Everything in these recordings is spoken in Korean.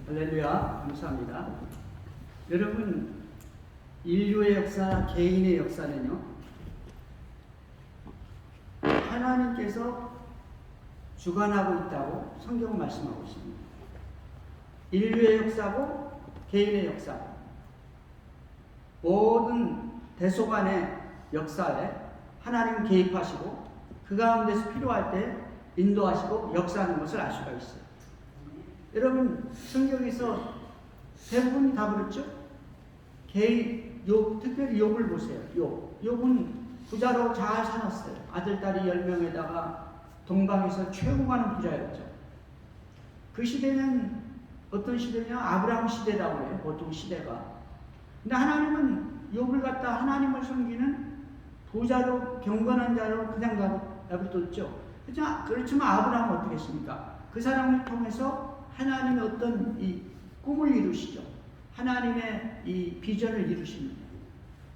할렐루야, 감사합니다. 여러분, 인류의 역사, 개인의 역사는요, 하나님께서 주관하고 있다고 성경은 말씀하고 있습니다. 인류의 역사고 개인의 역사, 모든 대소간의 역사에 하나님 개입하시고 그 가운데서 필요할 때 인도하시고 역사하는 것을 알 수가 있어요. 여러분, 성경에서 대부분이 다 그렇죠? 특별히 욥을 보세요. 욥은 부자로 잘 살았어요. 아들, 딸이 10명에다가 동방에서 최고 가는 부자였죠. 그 시대는 어떤 시대냐? 아브라함 시대라고 해요. 보통 시대가. 근데 하나님은 욥을 갖다 하나님을 섬기는 부자로 경건한 자로 그냥 내버려뒀죠. 그렇지만 아브라함은 어떻게 했습니까? 그 사람을 통해서 하나님의 어떤 이 꿈을 이루시죠. 하나님의 이 비전을 이루십니다.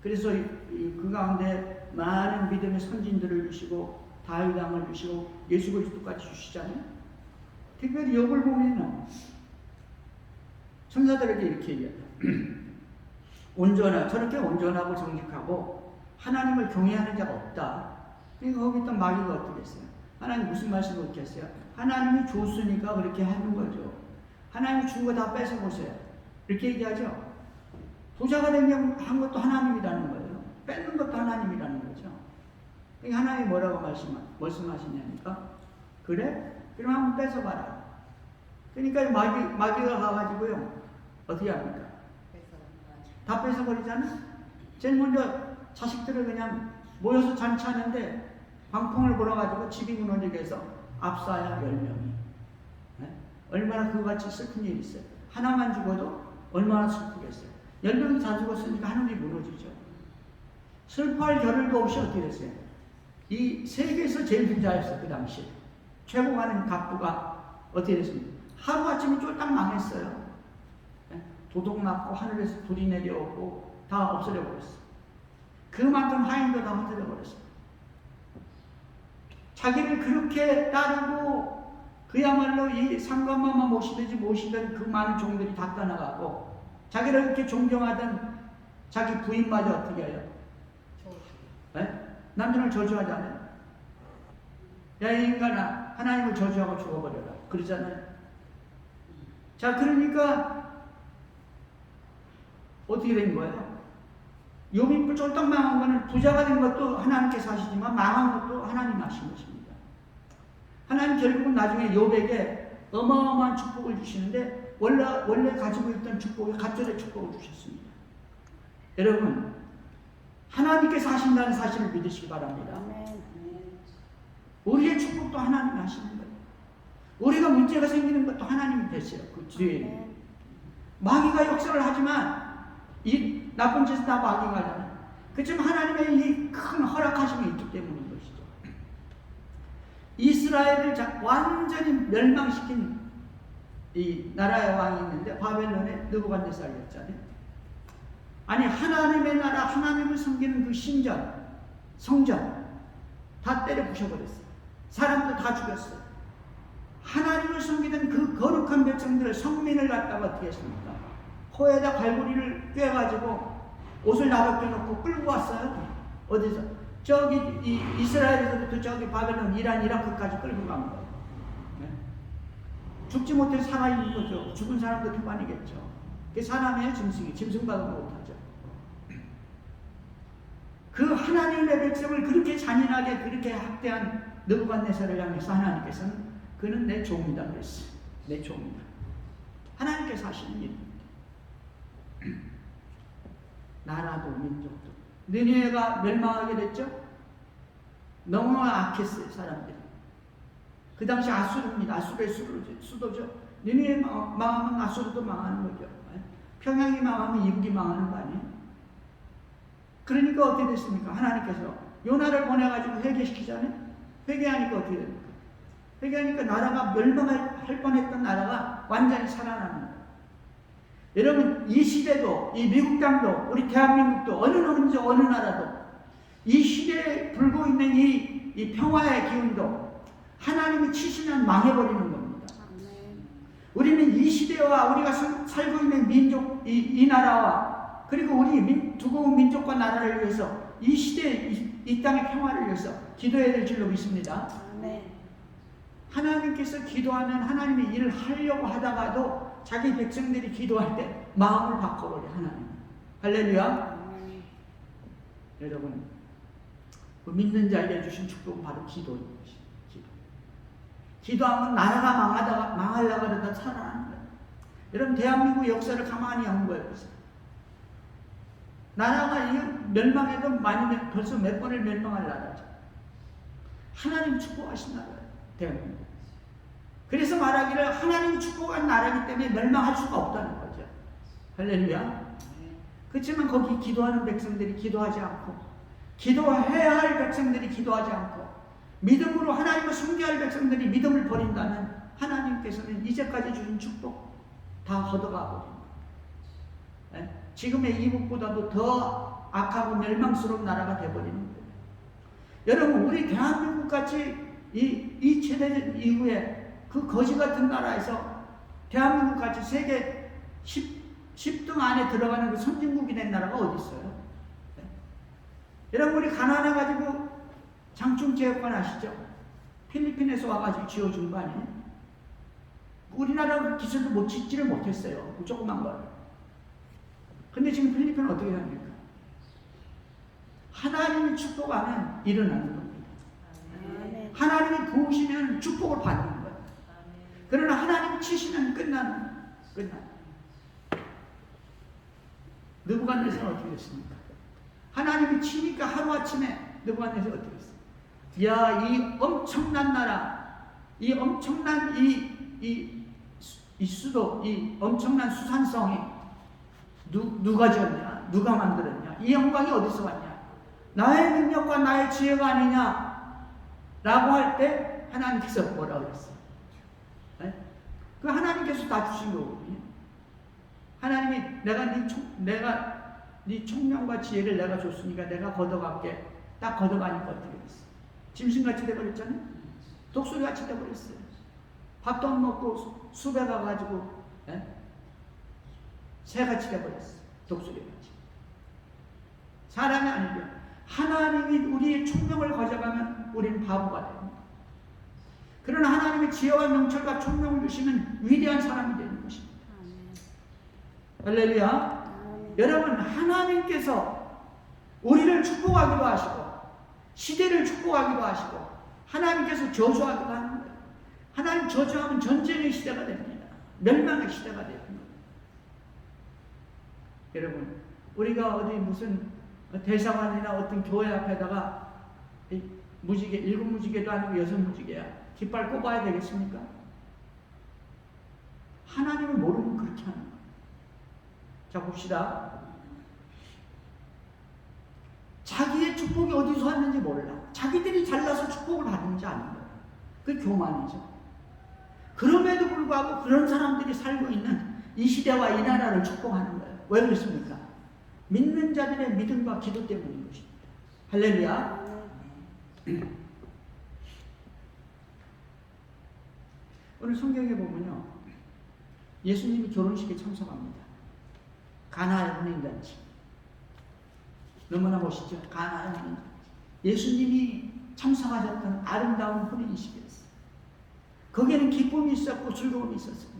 그래서 그 가운데 많은 믿음의 선진들을 주시고 다윗 왕을 주시고 예수 그리스도까지 주시잖아요. 특별히 욥을 보면은 천사들에게 이렇게 얘기합니다. 저렇게 온전하고 정직하고 하나님을 경외하는 자가 없다. 그러니까 거기 있던 마귀가 어떻게 했어요? 하나님 무슨 말씀을 어떻게 했어요? 하나님이 줬으니까 그렇게 하는 거죠. 하나님이 준 거 다 뺏어보세요. 이렇게 얘기하죠. 부자가 되면 한 것도 하나님이라는 거예요. 뺏는 것도 하나님이라는 거죠. 그러니까 하나님이 뭐라고 말씀하시냐니까? 그래? 그럼 한번 뺏어봐라. 그러니까 마귀가 가가지고요. 어떻게 합니까? 다 뺏어버리잖아? 제일 먼저 자식들을 그냥 모여서 잔치하는데 방풍을 불어가지고 집이 무너지게 해서 압사야 10명이. 네? 얼마나 그같이 슬픈 일이 있어요. 하나만 죽어도 얼마나 슬프겠어요. 10명이 다 죽었으니까 하늘이 무너지죠. 슬퍼할 겨를도 없이 어떻게 됐어요? 이 세계에서 제일 부자였어요. 그 당시에. 최고 가는 갑부가 어떻게 됐습니까? 하루아침에 쫄딱 망했어요. 네? 도둑 맞고 하늘에서 불이 내려오고 다 없어져 버렸어요. 그만큼 하인도 다 흩어져 버렸어요. 자기를 그렇게 따르고 그야말로 이 상관만만 모시던 그 많은 종들이 다 떠나가고 자기를 이렇게 존경하던 자기 부인마저 어떻게 해요? 네? 남편을 저주하잖아요. 야, 이 인간아, 하나님을 저주하고 죽어버려라. 그러잖아요. 자, 그러니까 어떻게 된 거예요? 욥이 쫄딱 망한 거는 부자가 된 것도 하나님께서 하시지만 망한 것도 하나님 하신 것입니다. 하나님 결국은 나중에 욥에게 어마어마한 축복을 주시는데 원래 가지고 있던 축복이 갑절의 축복을 주셨습니다. 여러분, 하나님께서 하신다는 사실을 믿으시기 바랍니다. 우리의 축복도 하나님이 하시는 거예요. 우리가 문제가 생기는 것도 하나님이 되세요. 그 뒤에 마귀가 역사를 하지만 이 나쁜 짓은 다 마귀가 하잖아요. 그렇지만 하나님의 이 큰 허락하심이 있기 때문인 것이죠. 이스라엘을 완전히 멸망시킨 이 나라의 왕이 있는데 바벨론의 느부갓네살이었잖아요. 아니, 하나님의 나라, 하나님을 섬기는 그 신전, 성전 다 때려 부셔버렸어요. 사람들 다 죽였어요. 하나님을 섬기던 그 거룩한 백성들을, 성민을 갖다가 어떻게 했습니까? 코에다 갈고리를 꿰가지고 옷을 나밖에 놓고 끌고 왔어요. 어디서? 저기 이스라엘에서부터 저기 바벨론, 이란, 이라크까지 끌고 간 거예요. 네? 죽지 못해 살아있는 거죠. 죽은 사람도 그만이겠죠. 그게 사람의 짐승과도 못하죠. 그 하나님의 백성을 그렇게 잔인하게 그렇게 학대한 느부갓네살을 향해서 하나님께서는 그는 내 종이다 그랬어요. 내 종이다. 하나님께서 하시는 일입니다. 나라도 민족도. 느니웨가 멸망하게 됐죠? 너무 악했어요, 사람들이. 그 당시 아수르입니다. 아수르의 수도죠. 느니웨 망하면 아수르도 망하는 거죠. 평양이 망하면 이북이 망하는 거 아니에요? 그러니까 어떻게 됐습니까? 하나님께서 요나를 보내가지고 회개시키잖아요? 회개하니까 어떻게 됩니까? 회개하니까 나라가 멸망할 뻔했던 나라가 완전히 살아나는 거예요. 여러분, 이 시대도, 이 미국 땅도, 우리 대한민국도, 어느 나라도 이 시대에 불고 있는 이 평화의 기운도 하나님이 치시면 망해버리는 겁니다. 우리는 이 시대와 우리가 살고 있는 민족, 이 나라와 그리고 우리 두고 민족과 나라를 위해서 이 시대, 이 땅의 평화를 위해서 기도해야 될 줄로 믿습니다. 하나님께서 기도하면 하나님의 일을 하려고 하다가도 자기 백성들이 기도할 때 마음을 바꿔버려 하나님. 할렐루야. 여러분, 그 믿는 자에게 주신 축복은 바로 기도인 것입니다. 기도하면 나라가 망하려고 그러다 살아나는 거예요. 여러분, 대한민국 역사를 가만히 한 거예요. 나라가 멸망해도 벌써 몇 번을 멸망할 나라죠. 하나님 축복하신 나라예요, 대한민국. 그래서 말하기를 하나님이 축복한 나라이기 때문에 멸망할 수가 없다는 거죠. 할렐루야. 그렇지만 거기 기도하는 백성들이 기도하지 않고, 기도해야 할 백성들이 기도하지 않고, 믿음으로 하나님을 섬겨야 할 백성들이 믿음을 버린다면 하나님께서는 이제까지 주신 축복 다 걷어가 버립니다. 지금의 이북보다도 더 악하고 멸망스러운 나라가 되어버리는 거예요. 여러분, 우리 대한민국같이 이 세대전 이후에 그 거지 같은 나라에서 대한민국같이 세계 10등 안에 들어가는 그 선진국이 된 나라가 어디 있어요? 여러분, 우리 가난해가지고 장충체육관 아시죠? 필리핀에서 와가지고 지어준 거 아니에요? 우리나라 기술도 못 짓지를 못했어요. 그 조그만 걸. 근데 지금 필리핀은 어떻게 합니까? 하나님이 축복하면 일어나는 겁니다. 하나님이 부으시면 축복을 받는 거예요. 그러나 하나님이 치시면 끝나는. 느부갓네살은 어떻게 됐습니까? 하나님이 치니까 하루아침에 느부갓네살이 어떻게 됐어요? 야, 이 엄청난 나라, 이 엄청난 이 수도, 이 엄청난 수산성이 누가 지었냐? 누가 만들었냐? 이 영광이 어디서 왔냐? 나의 능력과 나의 지혜가 아니냐? 라고 할 때 하나님께서 뭐라 그랬어요? 네? 그 하나님께서 다 주신 거거든요. 하나님이 내가 네 총명과 지혜를 내가 줬으니까 내가 걷어갈게. 딱 걷어가니까 어떻게 됐어? 짐승같이 돼버렸잖아요. 독수리같이 돼버렸어요. 밥도 안 먹고 숲에 가가지고 새같이 돼버렸어요. 독수리같이. 사람이 아니죠. 하나님이 우리의 총명을 가져가면 우리는 바보가 됩니다. 그러나 하나님의 지혜와 명철과 총명을 주시면 위대한 사람이 되는 것입니다. 할렐루야. 여러분, 하나님께서 우리를 축복하기도 하시고 시대를 축복하기도 하시고 하나님께서 저주하기도 하는 거예요. 하나님 저주하면 전쟁의 시대가 됩니다. 멸망의 시대가 됩니다. 여러분, 우리가 어디 무슨 대사관이나 어떤 교회 앞에다가 무지개, 7무지개도 아니고 6무지개야. 깃발 꼽아야 되겠습니까? 하나님을 모르면 그렇게 하는 거예요. 자, 봅시다. 자기의 축복이 어디서 왔는지 몰라. 자기들이 잘나서 축복을 받는지 아는 거예요. 그게 교만이죠. 그럼에도 불구하고 그런 사람들이 살고 있는 이 시대와 이 나라를 축복하는 거예요. 왜 그렇습니까? 믿는 자들의 믿음과 기도 때문인 것입니다. 할렐루야. 오늘 성경에 보면요, 예수님이 결혼식에 참석합니다. 가나의 혼인잔치. 너무나 멋있죠? 가나의 혼인잔치. 예수님이 참석하셨던 아름다운 혼인식이었어요. 거기에는 기쁨이 있었고 즐거움이 있었습니다.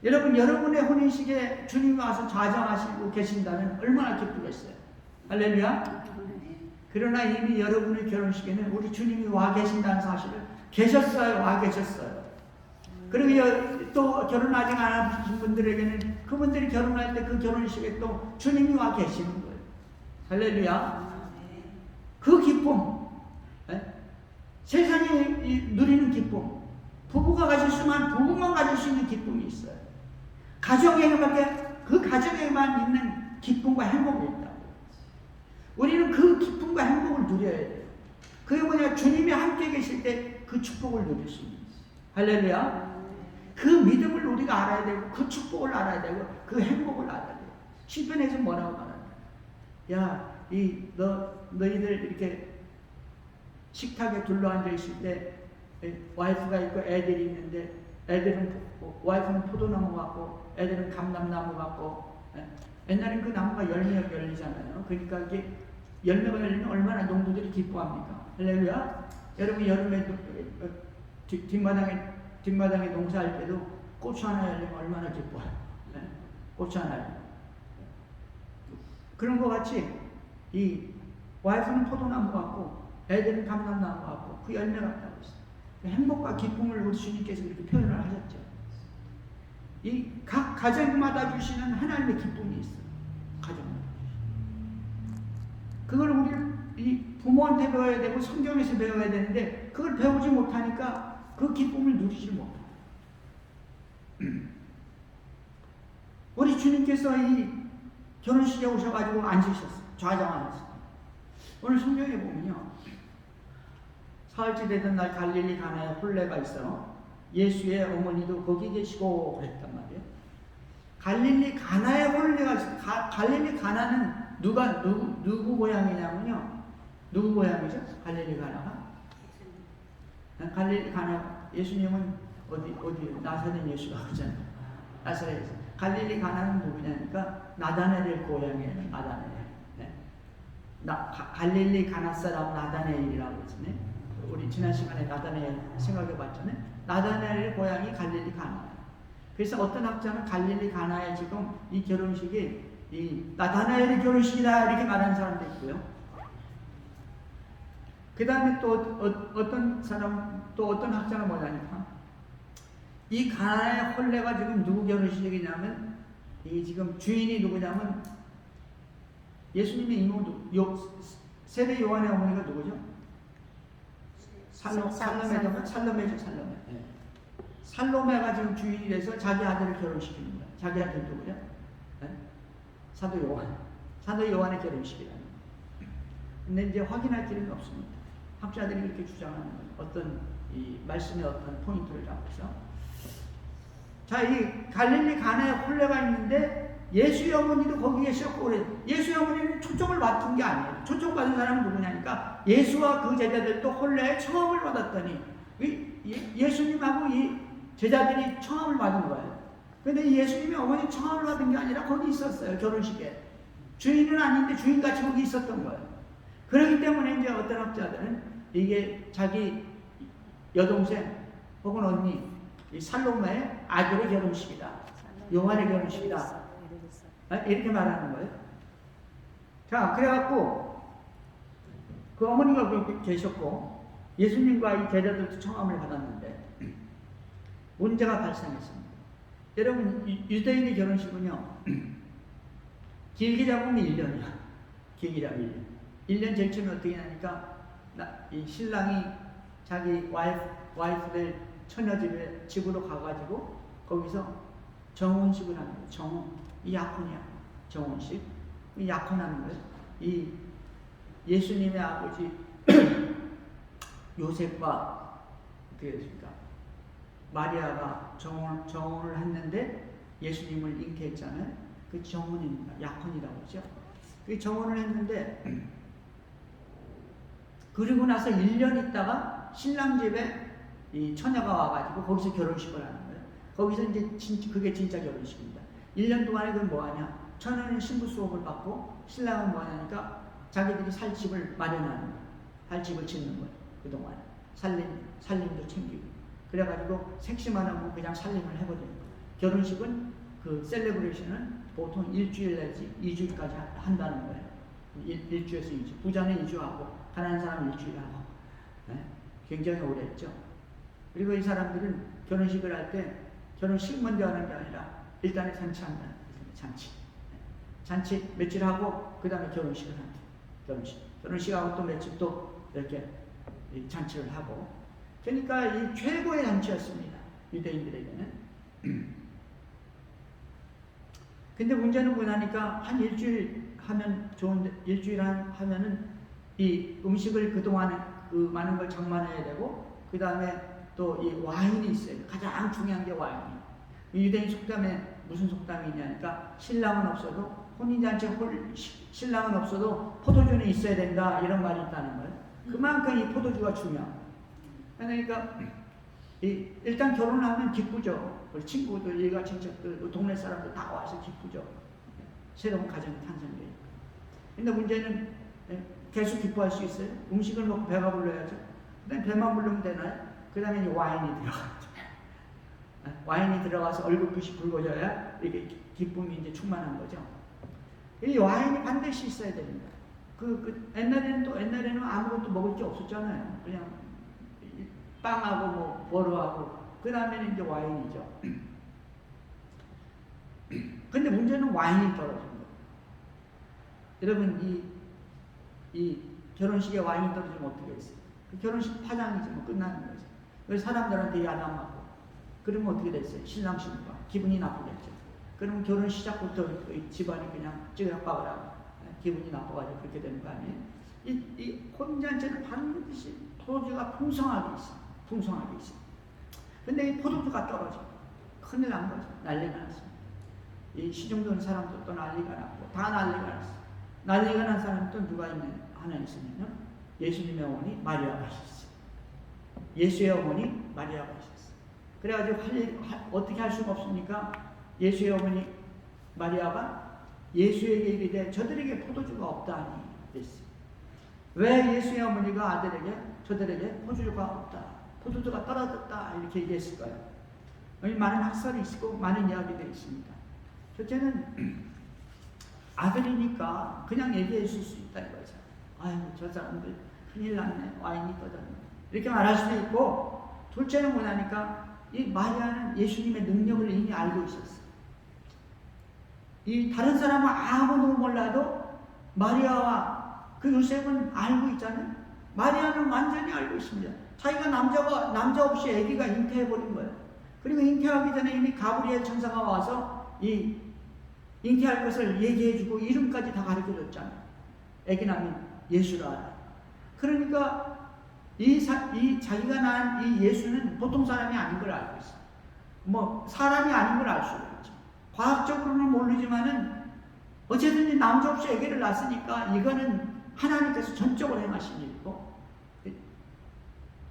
여러분, 여러분의 혼인식에 주님이 와서 좌정하시고 계신다면 얼마나 기쁘겠어요? 할렐루야. 그러나 이미 여러분의 결혼식에는 우리 주님이 와 계신다는 사실을 계셨어요. 와 계셨어요. 그리고 또 결혼 아직 안 하신 분들에게는 그분들이 결혼할 때 그 결혼식에 또 주님이 와 계시는 거예요. 할렐루야. 그 기쁨, 세상이 누리는 기쁨, 부부가 가질 수만 부부만 가질 수 있는 기쁨이 있어요. 가정에게밖에 그 가정에만 있는 기쁨과 행복이 있다고. 우리는 그 기쁨과 행복을 누려야 돼요. 그게 뭐냐? 주님이 함께 계실 때 그 축복을 누릴 수 있는 거예요. 할렐루야. 그 믿음을 우리가 알아야 되고 그 축복을 알아야 되고 그 행복을 알아야 돼요. 시편에서 뭐라고 말하냐? 야, 너희들 이렇게 식탁에 둘러앉아 있을 때 와이프가 있고 애들이 있는데 애들은 와이프는 포도나무 같고 애들은 감람나무 같고. 옛날엔 그 나무가 열매가 열리잖아요. 그러니까 이게 열매가 열리면 얼마나 농부들이 기뻐합니까? 할렐루야. 여러분 여름에 뒷마당에 농사할 때도 고추 하나 열리면 얼마나 기뻐요. 고추 하나 열리면. 그런 것 같이 이 와이프는 포도나무 같고 애들은 감람나무 같고 그 열매 같다고 했어요. 행복과 기쁨을 우리 주님께서 이렇게 표현을 하셨죠. 이 각 가정마다 주시는 하나님의 기쁨이 있어요. 가정마다. 그걸 우리 이 부모한테 배워야 되고 성경에서 배워야 되는데 그걸 배우지 못하니까 그 기쁨을 누리지 못해요. 우리 주님께서 이 결혼식에 오셔가지고 앉으셨어요. 좌정하셨어요. 오늘 성경에 보면요. 사흘째 되던 날 갈릴리 가나에 혼례가 있어 예수의 어머니도 거기 계시고 그랬단 말이에요. 갈릴리 가나에 혼례가 있어. 갈릴리 가나는 누구 고향이냐면요. 누구 고향이죠? 갈릴리 가나가? 갈릴리 가나 예수님은 어디 나사렛 예수가 그잖아요. 나사렛에서 갈릴리 가나는 누구냐니까 나다나엘 고향이에요. 나다나엘. 네. 갈릴리 가나 사람 나다나엘이라고 했잖아요. 우리 지난 시간에 나다나엘 생각해 봤잖아요. 나다나엘의 고향이 갈릴리 가나예요. 그래서 어떤 학자는 갈릴리 가나에 지금 이 결혼식이 이 나다나엘의 결혼식이다 이렇게 말하는 사람도 있고요. 그 다음에 또 어떤 사람 또 어떤 학자는 뭐냐니까 이 가나의 혼례가 지금 누구 결혼식이냐면 이 지금 주인이 누구냐면 예수님의 이모도 세례 요한의 어머니가 누구죠? 살로메죠. 네. 살로메가 지금 주인이 돼서 자기 아들을 결혼시키는 거예요. 자기 아들 누구죠? 네? 사도 요한의 결혼식이라는 거예요. 근데 이제 확인할 길은 없습니다. 학자들이 이렇게 주장하는 거예요. 어떤 이 말씀의 어떤 포인트를 잡고서. 자, 이 갈릴리 가나에 혼례가 있는데 예수의 어머니도 거기 계셨고 그래. 예수의 어머니는 초청을 받은 게 아니에요. 초청받은 사람은 누구냐니까 예수와 그 제자들도 혼례에 청함을 받았더니 예수님하고 이 제자들이 청함을 받은 거예요. 그런데 예수님의 어머니 청함을 받은 게 아니라 거기 있었어요. 결혼식에. 주인은 아닌데 주인같이 거기 있었던 거예요. 그렇기 때문에 이제 어떤 학자들은 이게 자기 여동생 혹은 언니 이 살로메의 아들의 결혼식이다. 요한의 결혼식이다. 이렇게 말하는 거예요. 자, 그래갖고 그 어머니가 그렇게 계셨고 예수님과 이 제자들도 청함을 받았는데 문제가 발생했습니다. 여러분 유대인의 결혼식은요 길게 잡으면 1년이야. 길게 잡으면 1년 제일 처음에 어떻게 하니까 이 신랑이 자기 와이프들 처녀 집으로 가가지고 거기서 정혼식을 하는 거예요. 정혼. 이 약혼이야. 정혼식. 이 약혼하는 거예요. 이 예수님의 아버지 요셉과 어떻게 됐습니까? 마리아가 정혼을 했는데 예수님을 잉태했잖아요. 그 정혼입니다. 약혼이라고 하죠. 그 정혼을 했는데 그리고 나서 1년 있다가 신랑 집에 이 처녀가 와가지고 거기서 결혼식을 하는 거예요. 거기서 이제 그게 진짜 결혼식입니다. 1년 동안에 그건 뭐하냐? 처녀는 신부 수업을 받고 신랑은 뭐하냐니까 자기들이 살 집을 마련하는 거예요. 살 집을 짓는 거예요. 그동안 살림도 챙기고 그래가지고 색시만 하고 그냥 살림을 해버리는 거예요. 결혼식은 그 셀레브레이션은 보통 일주일 내지 2주일까지 한다는 거예요. 1주에서 2주. 부자는 2주하고 가난한 사람은 일주일하고. 네? 굉장히 오래 했죠. 그리고 이 사람들은 결혼식을 할 때 결혼식 먼저 하는 게 아니라 일단은 잔치한다. 잔치 며칠 하고 그 다음에 결혼식을 한다. 결혼식하고 또 며칠 또 이렇게 잔치를 하고. 그러니까 이 최고의 잔치였습니다. 유대인들에게는. 근데 문제는 뭐냐니까 한 일주일 하면 좋은데 일주일 하면은 이 음식을 그동안에 그 많은 걸 장만해야 되고 그 다음에 또 이 와인이 있어요. 가장 중요한 게 와인이에요. 유대인 속담에 무슨 속담이냐니까 신랑은 없어도 혼인잔치 신랑은 없어도 포도주는 있어야 된다 이런 말이 있다는 거예요. 그만큼 이 포도주가 중요해요. 그러니까 일단 결혼하면 기쁘죠. 친구들, 일가 친척들, 동네 사람들 다 와서 기쁘죠. 새로운 가정이 탄생돼요. 근데 문제는 계속 기뻐할 수 있어요? 음식을 먹고 배가 불러야죠. 그다음에 배만 부르면 되나요? 그 다음에 와인이 들어가죠. 와인이 들어가서 얼굴빛이 붉어져야 이게 기쁨이 이제 충만한 거죠. 이 와인이 반드시 있어야 됩니다. 옛날에는 아무것도 먹을 게 없었잖아요. 그냥 빵하고 뭐 버러하고 그 다음에는 이제 와인이죠. 근데 문제는 와인이 떨어진 거예요. 여러분 이 결혼식에 와인이 떨어지면 어떻게 했어요? 그 결혼식 파장이지 뭐 끝나는 거죠. 그래서 사람들한테 야단 맞고 그러면 어떻게 됐어요? 신랑 신부가 기분이 나쁘겠죠. 그러면 결혼 시작부터 집안이 그냥 찌그락박을 하고 기분이 나빠가지고 그렇게 되는 거 아니에요? 이 혼잔치는 반드시 포도주가 풍성하게 있어. 풍성하게 있어. 근데 이 포도주가 떨어져. 큰일 난 거죠. 난리가 났어. 이 시중도는 사람도 또 난리가 났고 다 난리가 났어. 난리가 난 사람이 또 누가 하나 있으면요. 예수님의 어머니 마리아가 있었어요. 예수의 어머니 마리아가 있었어요. 그래가지고 어떻게 할 수가 없으니까 예수의 어머니 마리아가 예수에게 이르되 저들에게 포도주가 없다니 그랬어요. 왜 예수의 어머니가 저들에게 포도주가 없다, 포도주가 떨어졌다 이렇게 얘기했을까요? 많은 학설이 있고 많은 이야기들이 있습니다. 첫째는 아들이니까 그냥 얘기해 줄 수 있다 이거죠. 아이고 저 사람들 큰일 났네, 와인이 떠졌네 이렇게 말할 수도 있고, 둘째는 뭐냐니까 이 마리아는 예수님의 능력을 이미 알고 있었어요. 이 다른 사람은 아무도 몰라도 마리아와 그 요셉은 알고 있잖아요. 마리아는 완전히 알고 있습니다. 자기가 남자 없이 아기가 잉태해버린 거예요. 그리고 잉태하기 전에 이미 가브리엘 천사가 와서 이 잉태할 것을 얘기해주고 이름까지 다 가르쳐줬잖아요. 아기 낳으면 예수라. 그러니까 자기가 낳은 이 예수는 보통 사람이 아닌 걸 알고 있어요. 뭐 사람이 아닌 걸 알 수가 있죠. 과학적으로는 모르지만은 어쨌든 남자 없이 아기를 낳았으니까 이거는 하나님께서 전적으로 행하신 일이고,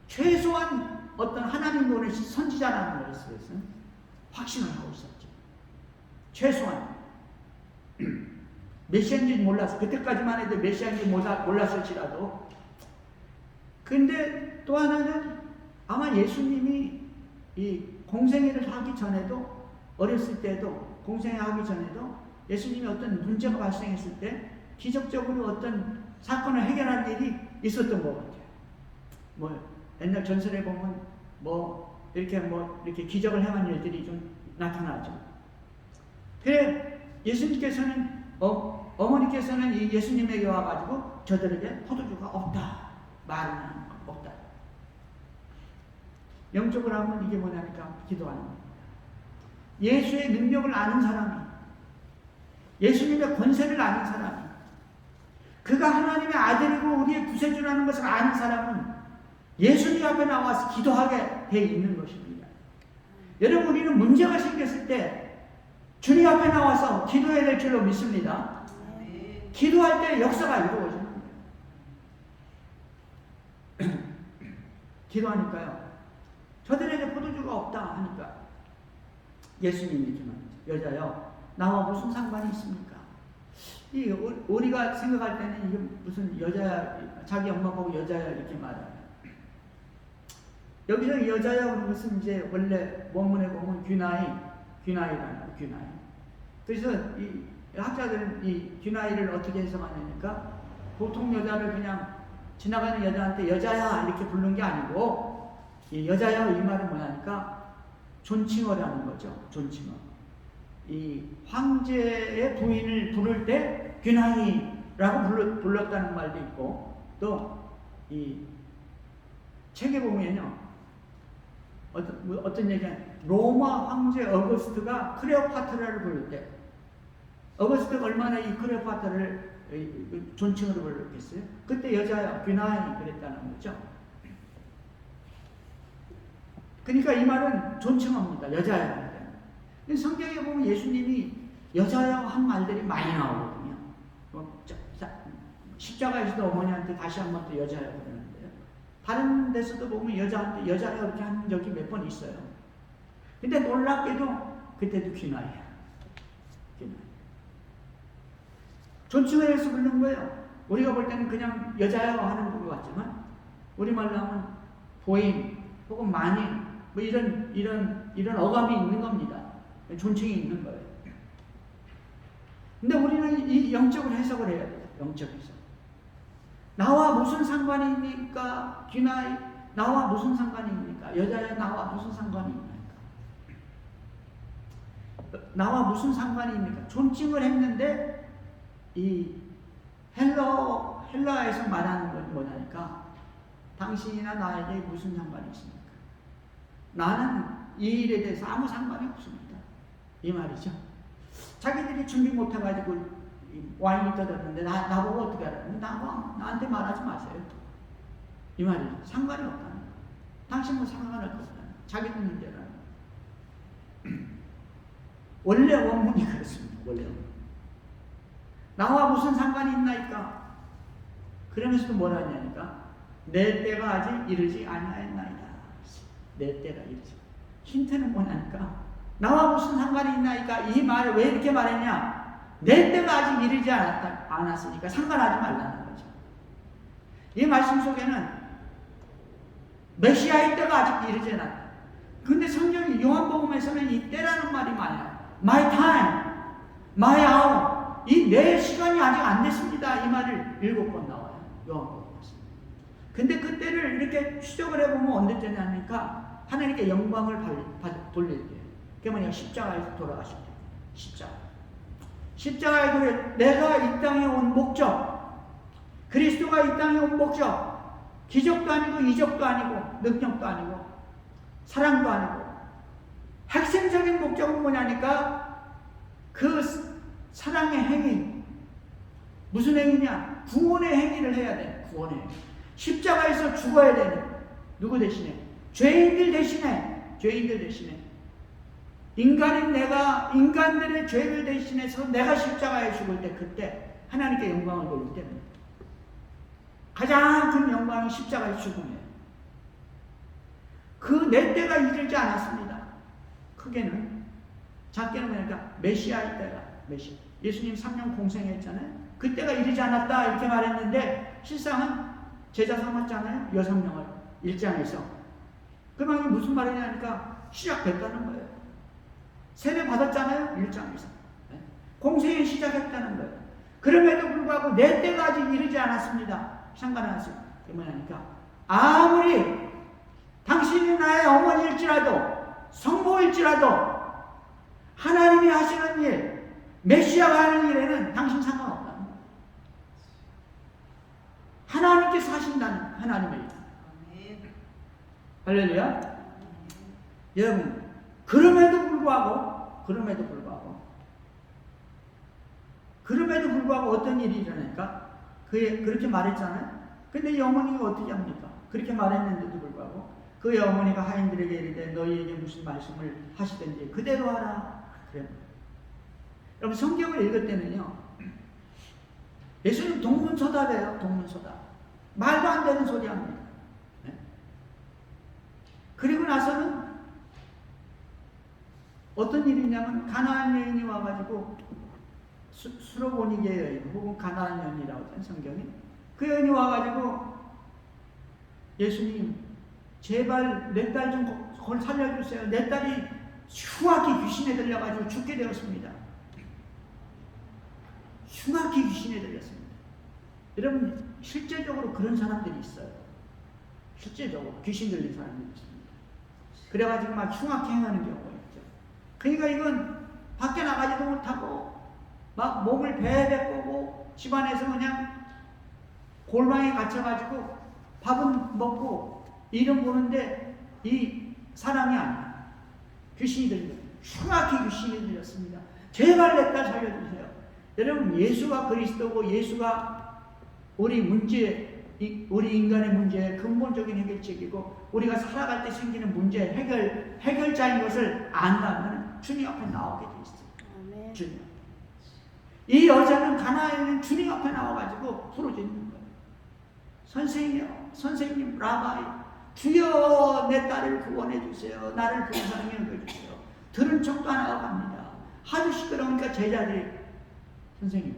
최소한 어떤 하나님 보내신 선지자라는 것에서는 확신을 하고 있었죠. 최소한 메시아인지 몰랐어. 그때까지만 해도 메시아인지 몰랐을지라도. 근데 또 하나는 아마 예수님이 이 공생애를 하기 전에도, 어렸을 때도 공생애 하기 전에도 예수님이 어떤 문제가 발생했을 때 기적적으로 어떤 사건을 해결할 일이 있었던 것 같아요. 뭐 옛날 전설에 보면 이렇게 기적을 행한 일들이 좀 나타나죠. 그래 예수님께서는 어머니께서는 이 예수님에게 와가지고 저들에게 포도주가 없다 말은 없다. 영적으로 하면 이게 뭐냐니까 기도하는 거예요. 예수의 능력을 아는 사람이, 예수님의 권세를 아는 사람이, 그가 하나님의 아들이고 우리의 구세주라는 것을 아는 사람은 예수님 앞에 나와서 기도하게 돼 있는 것입니다. 여러분, 우리는 문제가 생겼을 때 주님 앞에 나와서 기도해야 될 줄로 믿습니다. 기도할 때 역사가 이루어지는 거예요. 기도하니까요, 저들에게 포도주가 없다 하니까 예수님이 이렇게 말이죠. 여자여, 나와 무슨 상관이 있습니까? 우리가 생각할 때는 이게 무슨 여자야, 자기 엄마 보고 여자야 이렇게 말해요. 여기서 여자야 하는 것은 이제 원래 원문에 보면 귀나이라는 거, 귀나이. 그래서 이 학자들은 이 귀나이를 어떻게 해석하냐니까, 보통 여자를 그냥 지나가는 여자한테 여자야 이렇게 부르는 게 아니고, 이 여자야 이 말은 뭐냐니까 존칭어라는 거죠. 존칭어. 이 황제의 부인을 부를 때 귀나이라고 불렀다는 말도 있고, 또 이 책에 보면요, 어떤 얘기냐, 로마 황제 어거스트가 클레오파트라를 부를 때, 어거스트가 얼마나 이 클레오파트라를 존칭으로 불렀겠어요? 그때 여자야 귀나이 그랬다는 거죠. 그러니까 이 말은 존칭어입니다. 여자야. 성경에 보면 예수님이 여자야 한 말들이 많이 나오거든요. 십자가에서도 어머니한테 다시 한 번 또 여자야 그러는데요. 다른 데서도 보면 여자가 그렇게 하는 적이 몇 번 있어요. 근데 놀랍게도 그때도 귀나이야. 귀나이. 존칭을 해서 부르는 거예요. 우리가 볼 때는 그냥 여자야 하는 것 같지만 우리말로 하면 보임 혹은 만인 뭐 이런 어감이 있는 겁니다. 존칭이 있는 거예요. 근데 우리는 이 영적으로 해석을 해야 돼요. 영적 해석. 나와 무슨 상관이 있니까? 귀나이 나와 무슨 상관이 있니까? 여자야 나와 무슨 상관이 있니까? 나와 무슨 상관이 있니까? 존칭을 했는데 이 헬라에서 말하는 건 뭐냐니까 당신이나 나에게 무슨 상관이 있습니까? 나는 이 일에 대해서 아무 상관이 없습니다. 이 말이죠. 자기들이 준비 못해가지고 와인이 떠졌는데 나보고 어떻게 하라는데 나한테 말하지 마세요. 이 말이죠. 상관이 없다는 거예요. 당신은 상관할 거 없다는 거예요. 자기들 문제라는 거예요. 원래 원문이 그렇습니다. 원래 원문. 나와 무슨 상관이 있나이까? 그러면서도 뭐라 하냐니까 내 때가 아직 이르지 아니하였나이다. 내 때가 이르지. 힌트는 뭐냐니까 나와 무슨 상관이 있나이까? 이 말을 왜 이렇게 말했냐? 내 때가 아직 이르지 않았으니까 상관하지 말라는 거죠. 이 말씀 속에는 메시아의 때가 아직 이르지 않았다. 근데 성경이 요한복음에서는 이 때라는 말이 많아요. My time, my hour. 이 내 시간이 아직 안 됐습니다. 이 말을 7번 나와요. 요한복음에서. 근데 그때를 이렇게 추적을 해보면 언제쯤이니까 하나님께 영광을 돌릴 때. 그게 뭐냐? 십자가에서 돌아가실 때. 십자가에 돌려 내가 이 땅에 온 목적, 그리스도가 이 땅에 온 목적, 기적도 아니고 이적도 아니고 능력도 아니고 사랑도 아니고 핵심적인 목적은 뭐냐니까 그 사랑의 행위. 무슨 행위냐? 구원의 행위를 해야 돼. 구원의 행위. 십자가에서 죽어야 되는 누구 대신에? 죄인들 대신에 인간인 내가 인간들의 죄를 대신해서 내가 십자가에 죽을 때 그때 하나님께 영광을 돌릴 때는 가장 큰 영광이 십자가의 죽음이에요. 그 내 때가 이르지 않았습니다. 크게는 작게는 뭐냐니까 메시아의 때가 메시아. 예수님 3년 공생했잖아요. 그때가 이르지 않았다 이렇게 말했는데 실상은 제자 삼았잖아요. 6명을 1장에서. 그 말이 무슨 말이냐니까 시작됐다는 거예요. 세례 받았잖아요. 1장에서. 공생이 시작했다는 거예요. 그럼에도 불구하고 내 때가 아직 이르지 않았습니다. 상관없어요. 그게 뭐냐니까 아무리 당신이 나의 어머니일지라도 성모일지라도 하나님이 하시는 일, 메시아가 하는 일에는 당신 상관없다는 거예요. 하나님께서 하신다는 하나님의 일. 할렐루야. 여러분 그럼에도 불구하고 어떤 일이 일어나니까 그렇게 말했잖아요. 근데 이 어머니가 어떻게 합니까? 그렇게 말했는데도 불구하고 그의 어머니가 하인들에게 이르되 너희에게 무슨 말씀을 하시든지 그대로 하라. 그래요. 여러분 성경을 읽을 때는요. 예수님 동문서답이에요. 동문서답. 말도 안 되는 소리 합니다. 네? 그리고 나서는 어떤 일이냐면 가나안 여인이 와가지고 수로보니게 여인 혹은 가나안 여인이라고 하는 성경이 그 여인이 와가지고 예수님 제발 내 딸 좀 살려주세요. 내 딸이 흉악히 귀신에 들려가지고 죽게 되었습니다. 흉악히 귀신에 들렸습니다. 여러분 실제적으로 그런 사람들이 있어요. 실제적으로 귀신 들린 사람들이 있습니다. 그래가지고 막 흉악히 행하는 경우가 있죠. 그러니까 이건 밖에 나가지도 못하고 막 몸을 배에 꼬고 집안에서 그냥 골방에 갇혀가지고 밥은 먹고 일은 보는데 이 사람이 아니야. 귀신이 들려요. 흉악히 귀신이 들렸습니다. 제발 내 딸 살려주세요. 여러분 예수가 그리스도고 예수가 우리 인간의 문제의 근본적인 해결책이고 우리가 살아갈 때 생기는 문제 해결자인 것을 안다면 주님 앞에 나오게 돼 있어요. 주님. 이 여자는 가나안에 있는 주님 앞에 나와가지고 부르짖는 거예요. 선생이요, 선생님, 라바이, 주여 내 딸을 구원해 주세요. 나를 봉사하게 여겨주세요. 들은 척도 안 하고 갑니다. 하도 시끄러우니까 제자들이 선생님,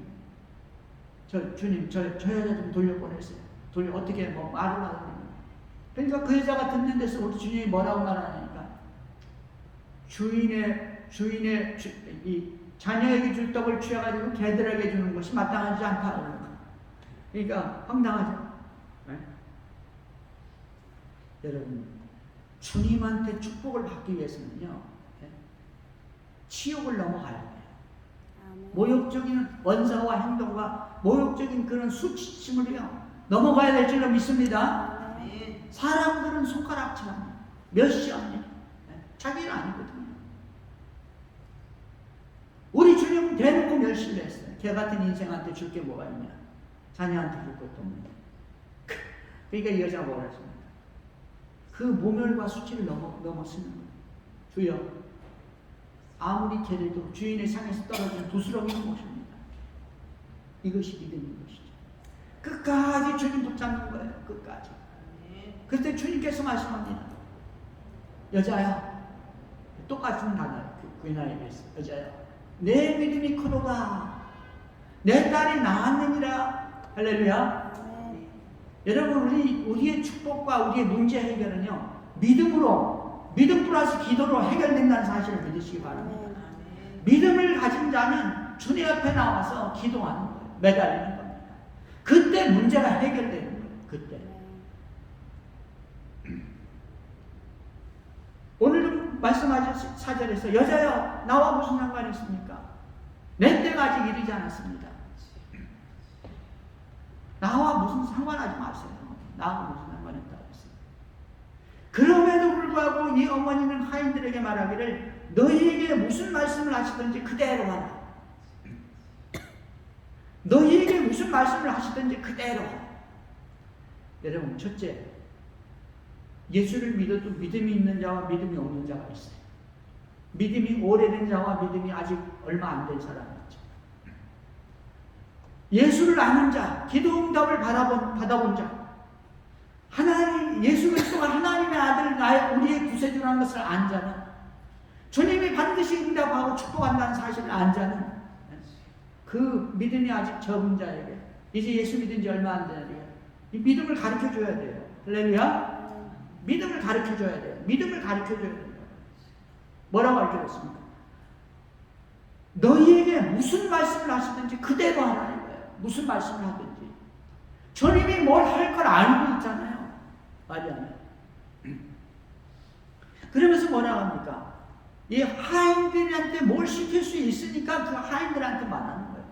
주님, 저 여자 좀 돌려보내세요. 어떻게 말을 하더니. 그러니까 그 여자가 듣는 데서 우리 주님이 뭐라고 말하니까 이 자녀에게 줄 떡을 취해가지고 개들에게 주는 것이 마땅하지 않다. 그러니까 황당하죠. 네? 여러분, 주님한테 축복을 받기 위해서는요, 네? 치욕을 넘어가야 돼요. 모욕적인 원사와 행동과 모욕적인 그런 수치심을요 넘어가야 될 줄로 믿습니다. 사람들은 손가락처럼 몇이 없니? 자기는 아니거든요. 우리 주님은 대놓고 멸시를 했어요. 개 같은 인생한테 줄 게 뭐가 있냐? 자녀한테 줄 것도 없는데. 그러니까 이 여자가 뭐라 했습니까? 그 모멸과 수치를 넘어서는 거예요. 주여, 아무리 개래도 주인의 상에서 떨어지는 부스러기는 것입니다. 이것이 믿음인 것이죠. 끝까지 주님 붙잡는 거예요. 끝까지. 그때 주님께서 말씀합니다. 여자야, 똑같은 단어예요. 그 나이에 있어요. 여자야, 내 믿음이 크도다. 내 딸이 나았느니라. 할렐루야. 여러분, 우리의 축복과 우리의 문제 해결은요, 믿음 플러스 기도로 해결된다는 사실을 믿으시기 바랍니다. 믿음을 가진 자는 주님 앞에 나와서 기도하는 거예요. 매달리는 겁니다. 그때 문제가 해결되는 거예요. 그때. 오늘 말씀하신 4절에서 여자여, 나와 무슨 상관이 있습니까? 내 때가 아직 이르지 않았습니다. 나와 무슨 상관하지 마세요. 나와 무슨 상관이 있다고 했어요. 그럼에도 불구하고 이 어머니는 하인들에게 말하기를 너희에게 무슨 말씀을 하시든지 그대로 하라. 너희에게 무슨 말씀을 하시든지 그대로 하라. 여러분, 첫째, 예수를 믿어도 믿음이 있는 자와 믿음이 없는 자가 있어요. 믿음이 오래된 자와 믿음이 아직 얼마 안 된 사람이 있죠. 예수를 아는 자, 기도 응답을 받아본 자, 예수 그리스도가 하나님의 아들, 우리의 구세주라는 것을 안 자는, 주님이 반드시 응답하고 축복한다는 사실을 안 자는 그 믿음이 아직 적은 자에게, 이제 예수 믿은 지 얼마 안 된 자에게 이 믿음을 가르쳐 줘야 돼요. 할렐루야. 믿음을 가르쳐 줘야 돼요. 믿음을 가르쳐 줘야 돼요. 뭐라고 가르쳐줬습니까? 너희에게 무슨 말씀을 하시든지 그대로 하라는 거예요. 무슨 말씀을 하든지. 주님이 뭘 할 걸 알고 있잖아요. 맞아요. 그러면서 뭐라고 합니까? 이 하인들한테 뭘 시킬 수 있으니까 그 하인들한테 말하는 거예요.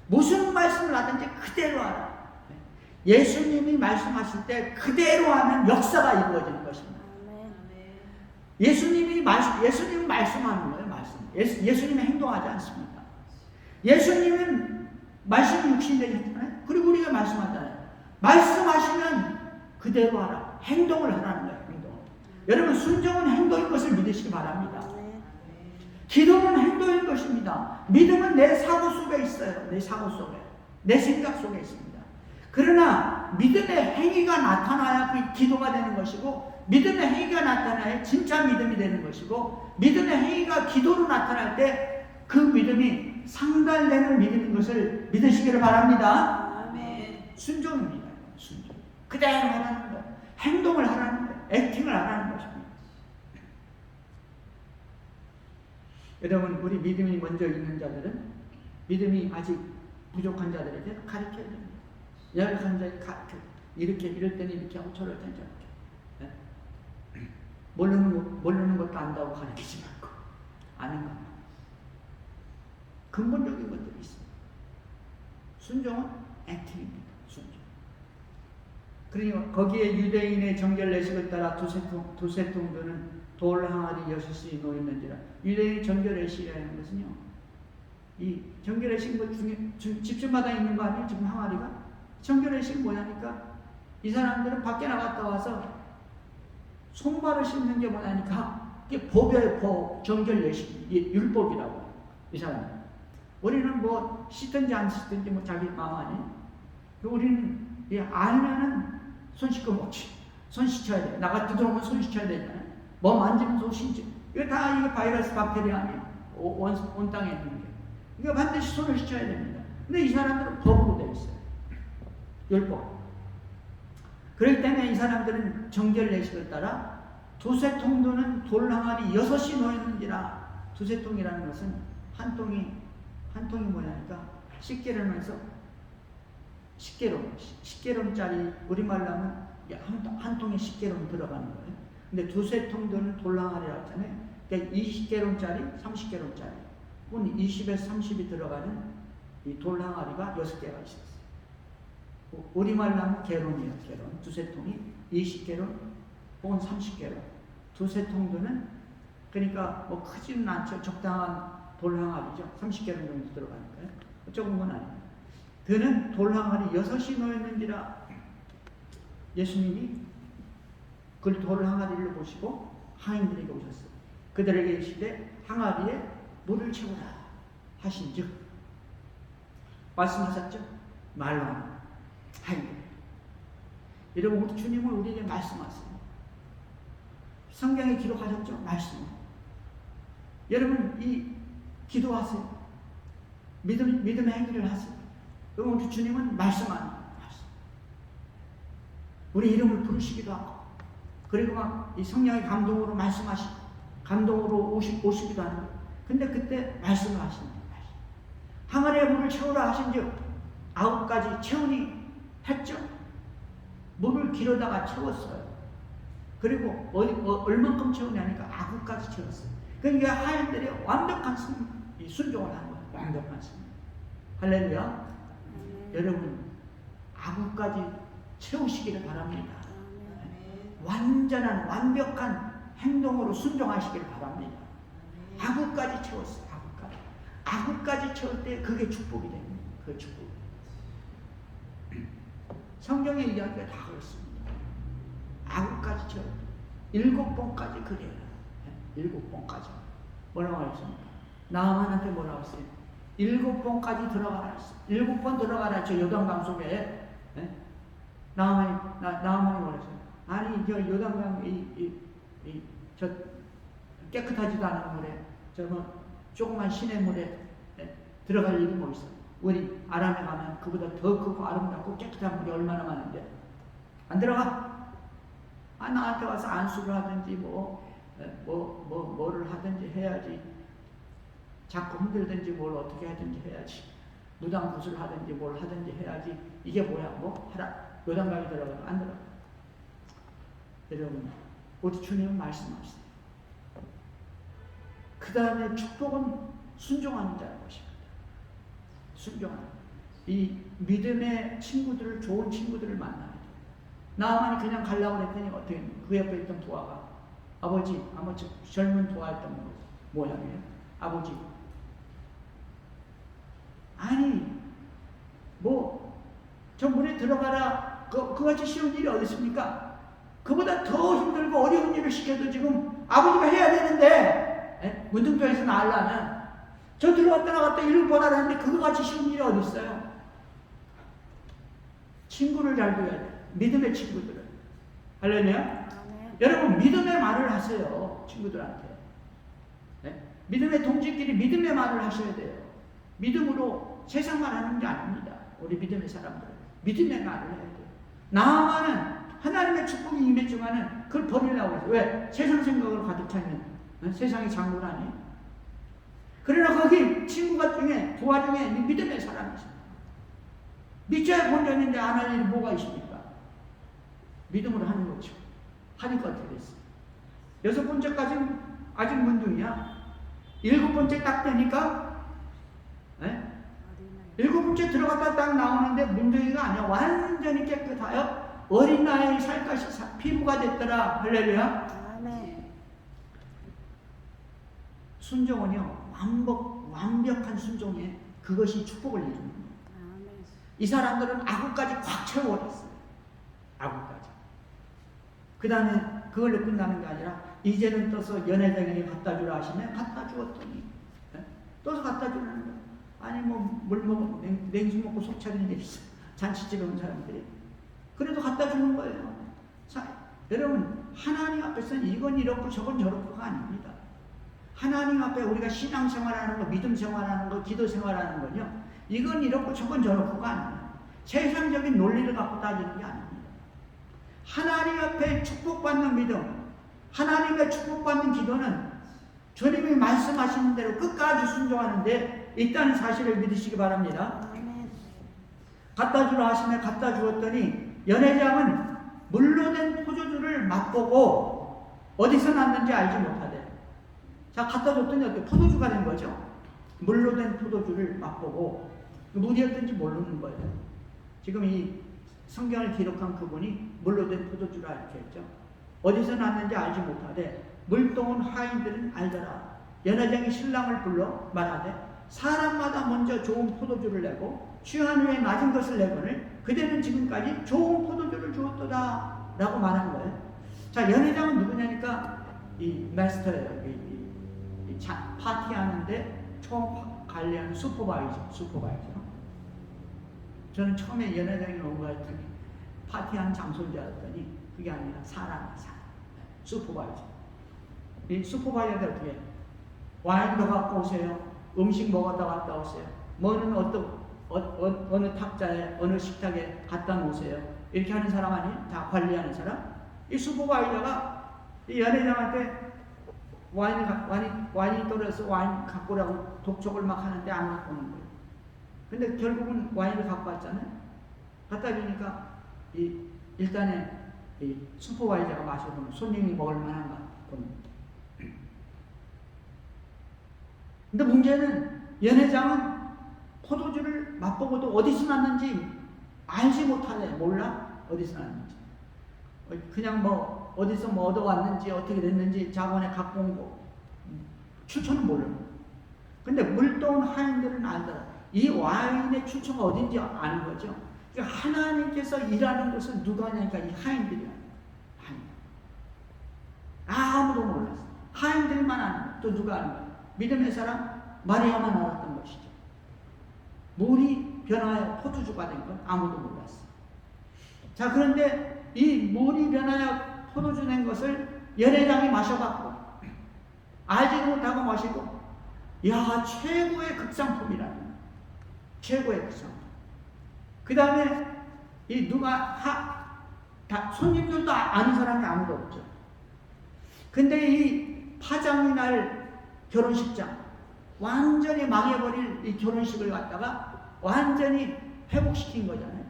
무슨 말씀을 하든지 그대로 하라. 예수님이 말씀하실 때 그대로 하면 역사가 이루어지는 것입니다. 예수님은 말씀하는 거예요. 예수님은 행동하지 않습니다. 예수님은 말씀이 육신이 되셨잖아요. 그리고 우리가 말씀하잖아요. 말씀하시면 그대로 하라. 행동을 하라는 거예요. 행동. 여러분, 순종은 행동인 것을 믿으시기 바랍니다. 기도는 행동인 것입니다. 믿음은 내 사고 속에 있어요. 내 사고 속에. 내 생각 속에 있습니다. 그러나 믿음의 행위가 나타나야 그 기도가 되는 것이고, 믿음의 행위가 나타나야 진짜 믿음이 되는 것이고, 믿음의 행위가 기도로 나타날 때 그 믿음이 상달되는 믿음인 것을 믿으시기를 바랍니다. 아멘. 순종입니다. 순종. 그대로 하라는 거예요. 행동을 하라는 거예요. 액팅을 하라는 것입니다. 여러분, 우리 믿음이 먼저 있는 자들은 믿음이 아직 부족한 자들에게 가르쳐야 됩니다. 열악한 자에 가르쳐. 이럴 때는 이렇게 하고 저럴 때는 저렇게. 네? 모르는 것도 안다고 가르치지 말고 아는 것만. 근본적인 것들이 있습니다. 순종은 액팅입니다. 순종. 그러니까 거기에 유대인의 정결 내식을 따라 두세 통들은 돌 항아리 6이 놓였는지라. 유대인의 정결 내식이라는 것은요, 이 정결 내식 것 중에 집집마다 있는 거 아니에요? 지금 항아리가? 정결 내식이 뭐냐니까, 이 사람들은 밖에 나갔다 와서 손발을 씻는 게 뭐냐니까, 이게 법이에요. 법. 정결 내식. 율법이라고. 이 사람은. 우리는 뭐 씻든지 안 씻든지 뭐 자기 마음 아니에요. 우리는 알면은 손 씻고 먹지. 손 씻어야 돼. 나가 들어오면 손 씻어야 되잖아요. 뭐 만지면 손 씻지. 이거 다 이게 바이러스 박테리아 아니에요. 온 땅에 있는 게. 이거 반드시 손을 씻어야 됩니다. 근데 이 사람들은 법으로 되어 있어요. 율법. 그렇기 때문에 이 사람들은 정결례식을 따라 두세 통도는 돌 항아리 6이 놓였는지라. 두세 통이라는 것은 한 통이 뭐냐니까 10개론에서 10개론짜리 우리말로 하면 한 통에 10개론 들어가는 거예요. 근데 두세 통도는 돌 항아리라고 했잖아요. 그러니까 20개론짜리, 30개론짜리 혹은 20에서 30이 들어가는 이 돌 항아리가 6개가 있었어요. 우리말로 하면 개론이에요. 개론. 두세 통이 20개론 혹은 30개론. 두세 통도는 그러니까 뭐 크지는 않죠. 적당한 돌 항아리죠. 30개론 정도 들어가니까요. 적은 건 아니에요. 그는 돌 항아리 6이 놓였는지라. 예수님이 그 돌 항아리를 보시고 하인들에게 오셨어요. 그들에게 이르시되 항아리에 물을 채우라 하신즉 말씀하셨죠? 말로 하는 하인들. 여러분 우리 주님은 우리에게 말씀하세요. 성경에 기록하셨죠? 말씀. 여러분 이 기도하세요. 믿음의 행위를 하세요. 여러분 우리 주님은 말씀하는 말씀. 우리 이름을 부르시기도 하고 그리고 막 이 성령의 감동으로 말씀하시고 감동으로 오시기도 하는 거예요. 근데 그때 말씀을 하시는 거예요. 항아리에 물을 채우라 하신즉 9가지 채우니 했죠. 물을 길어다가 채웠어요. 그리고 얼만큼 채우냐니까 9까지 채웠어요. 그러니까 하인들이 완벽한 순종을 하는 거예요. 완벽한 순종. 할렐루야. 여러분 9까지 채우시기를 바랍니다. 완전한 완벽한 행동으로 순종하시길 바랍니다. 9까지 채웠어요. 9까지 채울 때 그게 축복이 됩니다. 그 축복. 성경의 이야기가 다 그렇습니다. 9까지 채울 때 7번까지 그래요. 7번까지. 뭐라고 하셨습니까? 나아만한테 뭐라고 했어요? 7번까지 들어가라 했어요. 7번 들어가라 했죠. 요단강 속에. 나아만이 뭐라 했어요? 아니 저 요단강 저 깨끗하지도 않은 물에 저 조그만 시내 물에 들어갈 일이 뭐 있어? 우리 아람에 가면 그보다 더 크고 아름답고 깨끗한 물이 얼마나 많은데 안 들어가? 아 나한테 와서 안수를 하든지 뭐를 하든지 해야지. 자꾸 흔들든지 뭘 어떻게 하든지 해야지. 무당 굿을 하든지 뭘 하든지 해야지. 이게 뭐야? 뭐 하라. 요단강에 들어가면 안 들어가. 여러분, 우리 주님은 말씀하시죠. 그 다음에 축복은 순종하는 자의 것입니다. 순종하는. 이 믿음의 친구들을, 좋은 친구들을 만나야 돼. 나만이 그냥 가려고 했더니 어떻게 했냐. 그 옆에 있던 부하가 아버지 젊은 부하였던 모양이에요. 아버지. 아니, 저 물에 들어가라. 그같이 쉬운 일이 어디 있습니까? 그보다 더 힘들고 어려운 일을 시켜도 지금 아버지가 해야 되는데, 문둥병에서 나으려면 저 들어갔다 나갔다 일을 보라고 하는데 그거같이 쉬운 일이 어디 있어요? 친구를 잘 둬야 돼. 믿음의 친구들을. 할렐루야? 여러분 믿음의 말을 하세요. 친구들한테. 믿음의 동지끼리 믿음의 말을 하셔야 돼요. 믿음으로 세상만 하는 게 아닙니다. 우리 믿음의 사람들은 믿음의 말을 해야 돼요. 나아만은 하나님의 축복이 임했지만은 그걸 버리려고 해서 왜? 세상 생각으로 가득 차 있는 세상의 장군 아니에요? 그러나 거기 친구가 중에 부하 중에 믿음의 사람이 있어요. 믿져야 본전인데 안 할 일이 뭐가 있습니까? 믿음으로 하는 거죠. 하니까 어떻게 됐어요? 6번째까지는 아직 문둥이야. 7번째 딱 되니까 7번째 들어갔다 딱 나오는데 문둥이가 아니야. 완전히 깨끗하여 어린 나이에 살갗이 피부가 됐더라. 할렐루야. 아멘. 순종은요 완벽한 순종에 그것이 축복을 이루는 거예요. 아멘. 이 사람들은 아구까지 꽉 채워버렸어요. 아구까지. 그 다음에 그걸로 끝나는 게 아니라 이제는 떠서 연회장에게 갖다 주라 하시면 갖다 주었더니 떠서 갖다 주라는 거예요. 아니 물 먹고 냉수 먹고 속 차리는 일 있어. 잔치집에 온 사람들이. 그래도 갖다 주는 거예요. 자, 여러분 하나님 앞에서는 이건 이렇고 저건 저렇고가 아닙니다. 하나님 앞에 우리가 신앙생활하는 거, 믿음 생활하는 거, 기도 생활하는 거요, 이건 이렇고 저건 저렇고가 아니에요. 세상적인 논리를 갖고 따지는 게 아닙니다. 하나님 앞에 축복받는 믿음, 하나님의 축복받는 기도는 주님이 말씀하시는 대로 끝까지 순종하는데 있다는 사실을 믿으시기 바랍니다. 갖다 주라 하시며 갖다 주었더니 연회장은 물로 된 포도주를 맛보고 어디서 났는지 알지 못하대. 자, 갖다 줬더니 어떻게 포도주가 된 거죠. 물로 된 포도주를 맛보고 물이었든지 모르는 거예요. 지금 이 성경을 기록한 그분이 물로 된 포도주라 이렇게 했죠. 어디서 났는지 알지 못하되 물동은 하인들은 알더라. 연회장이 신랑을 불러 말하되 사람마다 먼저 좋은 포도주를 내고 취한 후에 낮은 것을 내거늘 그대는 지금까지 좋은 포도주를 주었도다 라고 말한 거예요. 자, 연회장은 누구냐니까 이 마스터예요. 파티하는데 처음 관리하는 슈퍼바이저. 저는 처음에 연회장이 온 거 같더니 파티한 장소인 줄 알았더니 그게 아니라 사람. 슈퍼바이저. 이 슈퍼바이저가 어떻게 와인도 갖고 오세요. 음식 먹었다 갔다 오세요. 뭐는 어느 탁자에 어느 식탁에 갖다 놓으세요. 이렇게 하는 사람 아니에요? 다 관리하는 사람. 이 슈퍼바이저가 이 연회장한테 와인이 떨어져서 와인 갖고 오라고 독촉을 막 하는데 안 갖고 오는 거예요. 근데 결국은 와인을 갖고 왔잖아요. 갖다 주니까 일단에 이 슈퍼바이저가 마셔보면 손님이 먹을 만한가 봅니다. 근데 문제는 연회장은 포도주를 맛보고도 어디서 났는지 알지 못하네. 몰라? 어디서 났는지. 그냥 뭐 어디서 뭐 얻어왔는지 어떻게 됐는지 자본에 갖고 온 거 출처는 모르는 거예요. 근데 물동은 하인들은 알더라. 이 와인의 출처가 어딘지 아는 거죠. 그러니까 하나님께서 일하는 것은 누가 하냐니까 이 하인들이 하는 거예요. 아무도 몰랐어. 하인들만 아는 거예요. 또 누가 아는 거예요? 믿음의 사람 마리아만 알았던 것이죠. 물이 변하여 포도주가 된 건 아무도 몰랐어. 자, 그런데 이 물이 변하여 포도주 된 것을 연회장이 마셔봤고 알지도 못하고 마시고 야, 최고의 극상품이라는 거예요. 최고의 극상품. 그 다음에 이 손님들도 아는 사람이 아무도 없죠. 근데 이 파장이 날 결혼식장 완전히 망해버릴 이 결혼식을 갖다가 완전히 회복시킨 거잖아요.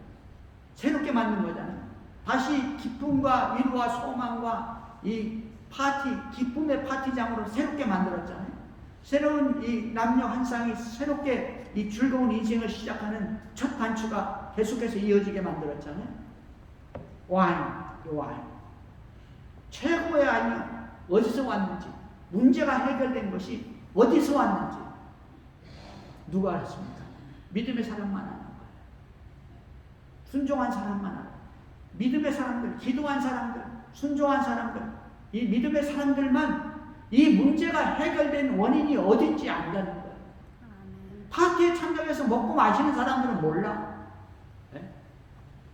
새롭게 만든 거잖아요. 다시 기쁨과 위로와 소망과 이 기쁨의 파티장으로 새롭게 만들었잖아요. 새로운 이 남녀 한 쌍이 새롭게 이 즐거운 인생을 시작하는 첫 단추가 계속해서 이어지게 만들었잖아요. 와인. 최고의 와인이 어디서 왔는지, 문제가 해결된 것이 어디서 왔는지 누가 알았습니까? 믿음의 사람만 아는 거예요. 순종한 사람만 아는 거예요. 믿음의 사람들, 기도한 사람들, 순종한 사람들, 이 믿음의 사람들만 이 문제가 해결된 원인이 어딘지 안다는 거예요. 파티에 참석해서 먹고 마시는 사람들은 몰라.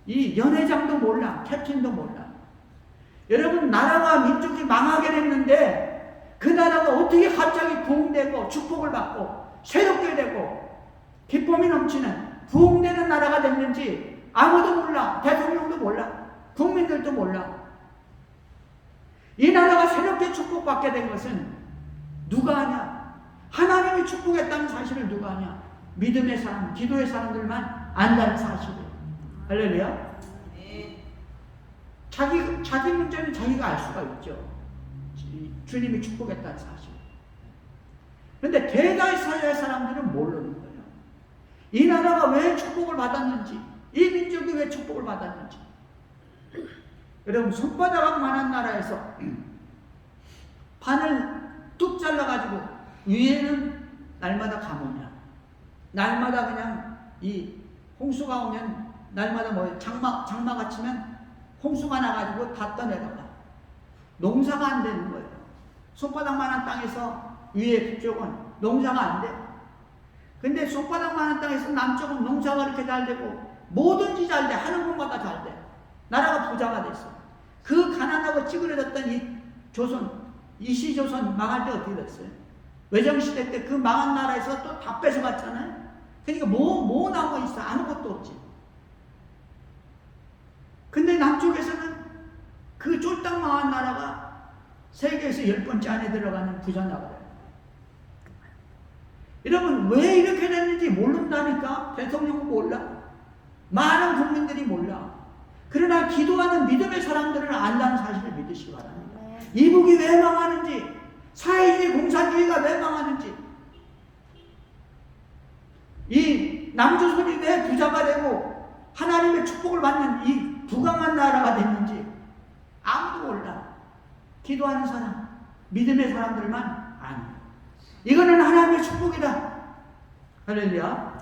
이 연회장도 몰라. 캡틴도 몰라. 여러분, 나라와 민족이 망하게 됐는데 그 나라가 어떻게 갑자기 부흥되고 축복을 받고 새롭게 되고 기쁨이 넘치는 부흥되는 나라가 됐는지 아무도 몰라. 대통령도 몰라. 국민들도 몰라. 이 나라가 새롭게 축복받게 된 것은 누가 아냐? 하나님이 축복했다는 사실을 누가 아냐? 믿음의 사람, 기도의 사람들만 안다는 사실이에요. 할렐루야. 자기 문제는 자기가 알 수가 있죠. 주님이 축복했다는 사실. 그런데 대다수의 사람들은 모르는 거예요. 이 나라가 왜 축복을 받았는지, 이 민족이 왜 축복을 받았는지. 여러분, 손바닥만한 나라에서 판을 뚝 잘라가지고 위에는 날마다 가뭄이야. 날마다 그냥 이 홍수가 오면 날마다 뭐 장마가 치면 홍수가 나가지고 다 떠내려가. 농사가 안 되는 거예요. 손바닥만한 땅에서 위에 북쪽은 농사가 안 돼. 근데 손바닥만한 땅에서 남쪽은 농사가 이렇게 잘 되고 뭐든지 잘 돼. 하는 것마다 잘 돼. 나라가 부자가 됐어. 그 가난하고 찌그러졌던 이 조선, 이시조선 망할 때 어떻게 됐어요? 외정시대 때 그 망한 나라에서 또 다 뺏어갔잖아요. 그러니까 뭐 남아 있어? 아무것도 없지. 근데 남쪽에서는 그 쫄딱 망한 나라가 세계에서 10번째 안에 들어가는 부자 나라예요. 여러분, 왜 이렇게 됐는지 모른다니까? 대통령은 몰라. 많은 국민들이 몰라. 그러나 기도하는 믿음의 사람들은 안다는 사실을 믿으시기 바랍니다. 이북이 왜 망하는지, 사회주의 공산주의가 왜 망하는지, 이 남조선이 왜 부자가 되고 하나님의 축복을 받는 이 부강한 나라가 됐는지 아무도 몰라. 기도하는 사람, 믿음의 사람들만 아니. 이거는 하나님의 축복이다. 할렐루야.